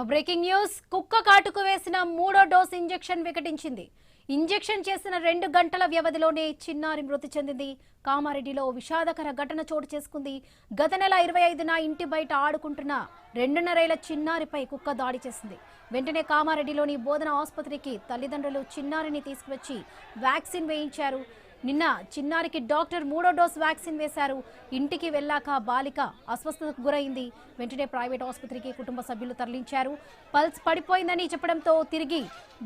Breaking news. కుక్క కాటుకు వేసిన మూడో డోస్ ఇంజెక్షన్ వికటించింది. ఇంజెక్షన్ చేసిన 2 గంటల వ్యవధిలోనే చిన్నారి మృతి చెందింది. కామారెడ్డిలో విషాదకర ఘటన చోటు చేసుకుంది. గత నెల 25న ఇంటి బయట ఆడుకుంటున్న 2.5 ఏళ్ల చిన్నారిపై కుక్క దాడి చేసింది. వెంటనే కామారెడ్డిలోని బోధన ఆసుపత్రికి తల్లిదండ్రులు చిన్నారిని తీసుకువచ్చి వ్యాక్సిన్ వేయించారు. నిన్న చిన్నారికి డాక్టర్ 3వ డోస్ వ్యాక్సిన్ వేశారు. ఇంటికి వెళ్లాక బాలిక అస్వస్థతకు గురైంది. వెంటనే ప్రైవేట్ ఆసుపత్రికి కుటుంబ సభ్యులు తరలించారు. పల్స్ పడిపోయిందని చెప్పడంతో తిరిగి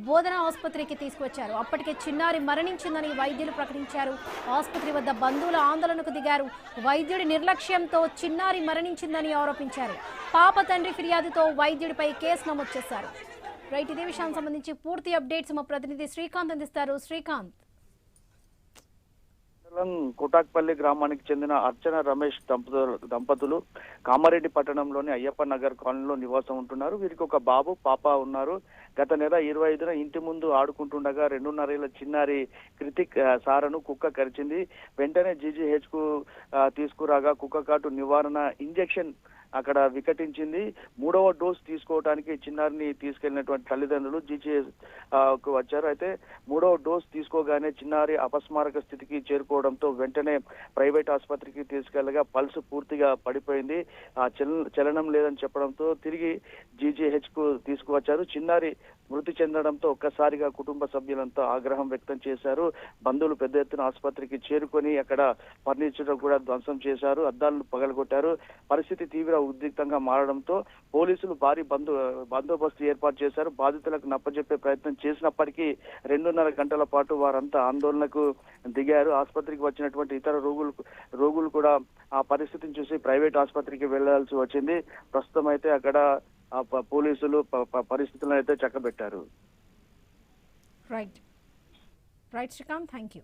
బోధన ఆసుపత్రికి తీసుకువచ్చారు. అప్పటికే చిన్నారి మరణించిందని వైద్యులు ప్రకటించారు. ఆసుపత్రి వద్ద బంధువుల ఆందోళనకు దిగారు. వైద్యుడి నిర్లక్ష్యంతో చిన్నారి మరణించిందని ఆరోపించారు. పాప తండ్రి ఫిర్యాదుతో వైద్యుడిపై కేసు నమోదు చేశారు. రైట్, ఇదే విషయానికి సంబంధించి పూర్తి అప్డేట్స్ మా ప్రతినిధి శ్రీకాంత్ అందిస్తారు. శ్రీకాంత్. కోటాక్పల్లి గ్రామానికి చెందిన అర్చన రమేష్ దంపతులు కామారెడ్డి పట్టణంలోని అయ్యప్ప నగర్ కాలనీలో నివాసం ఉంటున్నారు. వీరికి ఒక బాబు పాప ఉన్నారు. గత నెల 25న ఇంటి ముందు ఆడుకుంటుండగా 2.5 ఏళ్ల చిన్నారి కృతిక్ సారను కుక్క కరిచింది. వెంటనే జీజీహెచ్ కు తీసుకురాగా కుక్క కాటు నివారణ ఇంజెక్షన్ అక్కడ వికటించింది. 3వ డోస్ తీసుకోవడానికి చిన్నారిని తీసుకెళ్లినటువంటి తల్లిదండ్రులు జీజీహెచ్ కు వచ్చారు. అయితే 3వ డోస్ తీసుకోగానే చిన్నారి అపస్మారక స్థితికి చేరుకోవడంతో వెంటనే ప్రైవేట్ ఆసుపత్రికి తీసుకెళ్లగా పల్స్ పూర్తిగా పడిపోయింది. చలనం లేదని చెప్పడంతో తిరిగి జీజీహెచ్ కు తీసుకువచ్చారు. చిన్నారి మృతి చెందడంతో ఒక్కసారిగా కుటుంబ సభ్యులంతా ఆగ్రహం వ్యక్తం చేశారు. బంధువులు పెద్ద ఎత్తున ఆసుపత్రికి చేరుకొని అక్కడ ఫర్నిచర్ కూడా ధ్వంసం చేశారు. అద్దాలను పగలగొట్టారు. పరిస్థితి తీవ్ర ఉద్రిక్తంగా మారడంతో పోలీసులు భారీ బందోబస్తు ఏర్పాటు చేశారు. బాధితులకు నప్పజెప్పే ప్రయత్నం చేసినప్పటికీ 2.5 గంటల పాటు వారంతా ఆందోళనకు దిగారు. ఆసుపత్రికి వచ్చినటువంటి ఇతర రోగులు కూడా ఆ పరిస్థితిని చూసి ప్రైవేట్ ఆసుపత్రికి వెళ్లాల్సి వచ్చింది. ప్రస్తుతం అయితే అక్కడ పోలీసులు పరిస్థితులను అయితే చక్కబెట్టారు. Right Srikanth, thank you.